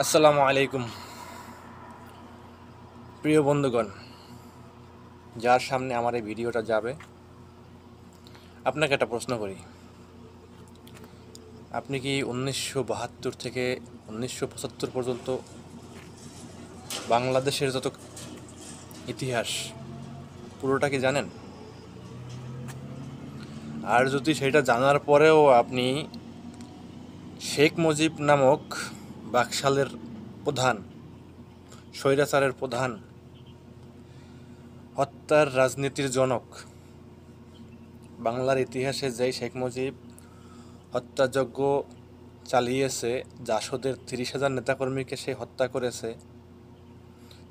আসসালামু আলাইকুম প্রিয় বন্ধুগণ, যার সামনে আমার এই ভিডিওটা যাবে, আপনাকে একটা প্রশ্ন করি। আপনি কি 1972 থেকে 1975 পর্যন্ত বাংলাদেশের যত ইতিহাস পুরোটা কি জানেন? আর যদি সেটা জানার পরেও আপনি শেখ মুজিব নামক বাকশালের প্রধান, স্বৈরাচারের প্রধান, হত্যার রাজনীতির জনক, বাংলার ইতিহাসে যেই শেখ মুজিব হত্যাযজ্ঞ চালিয়েছে, জাসদের 30,000 নেতাকর্মীকে সে হত্যা করেছে,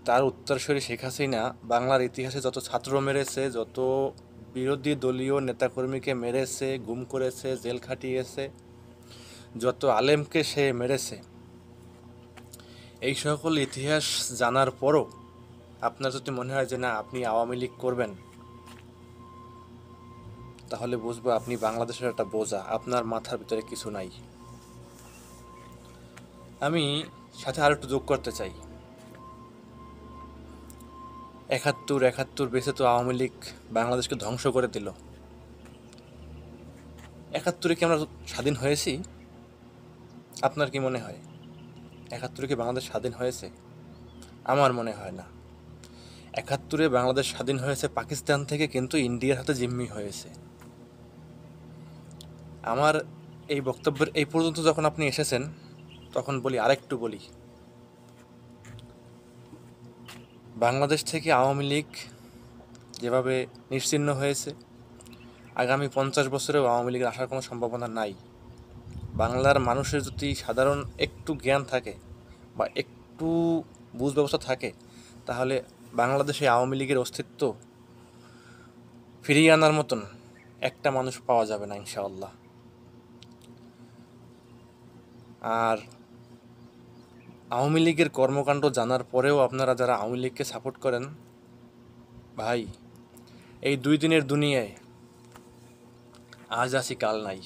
তার উত্তরসূরি শেখ হাসিনা বাংলার ইতিহাসে যত ছাত্র মেরেছে, যত বিরোধী দলীয় নেতাকর্মীকে মেরেছে, গুম করেছে, জেল খাটিয়েছে, যত আলেমকে সে মেরেছে, এই সকল ইতিহাস জানার পরও আপনার যদি মনে হয় যে না, আপনি আওয়ামী লীগ করবেন, তাহলে বুঝবো আপনি বাংলাদেশের একটা বোঝা, আপনার মাথার ভিতরে কিছু নাই। আমি সাথে আর একটু যোগ করতে চাই। 71 বেসে তো আওয়ামী লীগ বাংলাদেশকে ধ্বংস করে দিল। 71-এ কি আমরা স্বাধীন হয়েছি? আপনার কি মনে হয় 71-এ কি বাংলাদেশ স্বাধীন হয়েছে? আমার মনে হয় না। 71-এ বাংলাদেশ স্বাধীন হয়েছে পাকিস্তান থেকে, কিন্তু ইন্ডিয়ার হাতে জিম্মি হয়েছে। আমার এই বক্তব্যের এই পর্যন্ত যখন আপনি এসেছেন, তখন বলি, আরেকটু বলি, বাংলাদেশ থেকে আওয়ামী লীগ যেভাবে নিশ্চিহ্ন হয়েছে, আগামী 50 বছরেও আওয়ামী লীগের আসার কোনো সম্ভাবনা নাই। বাংলার মানুষের যদি সাধারণ একটু জ্ঞান থাকে বা একটু বুঝ ব্যবস্থা থাকে, তাহলে বাংলাদেশে আওয়ামী লীগের অস্তিত্ব ফিরিয়ে আনার মতন একটা মানুষ পাওয়া যাবে না, ইনশাআল্লাহ। আর আওয়ামী লীগের কর্মকাণ্ড জানার পরেও আপনারা যারা আওয়ামী লীগকে সাপোর্ট করেন, ভাই, এই 2 দিনের দুনিয়ায় আজ আছি কাল নাই,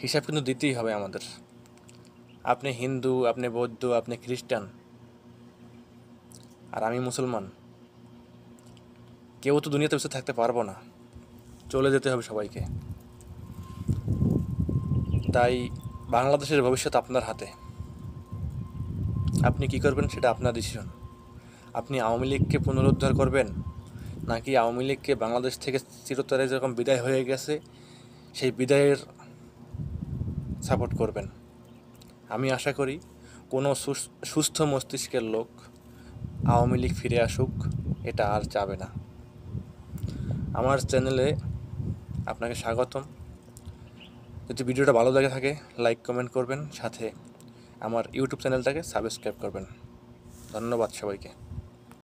হিসাব কিন্তু দিতেই হবে আমাদের। আপনি হিন্দু, আপনি বৌদ্ধ, আপনি খ্রিস্টান, আর আমি মুসলমান, কেউ তো দুনিয়াতে বেঁচে থাকতে পারবো না, চলে যেতে হবে সবাইকে। তাই বাংলাদেশের ভবিষ্যৎ আপনার হাতে। আপনি কি করবেন সেটা আপনার ডিসিশন। আপনি আওয়ামী লীগকে পুনরুদ্ধার করবেন, নাকি আওয়ামী লীগকে বাংলাদেশ থেকে চিরতরে যেরকম বিদায় হয়ে গেছে সেই বিদায়ের সাপোর্ট করবেন? আমি আশা করি কোনো সুস্থ মস্তিষ্কের লোক আওয়ামী লীগ ফিরে আসুক এটা আর চাবে না। আমার চ্যানেলে আপনাকে স্বাগতম। যদি ভিডিওটা ভালো লাগে থাকে, লাইক কমেন্ট করবেন, সাথে আমার ইউটিউব চ্যানেলটাকে সাবস্ক্রাইব করবেন। ধন্যবাদ সবাইকে।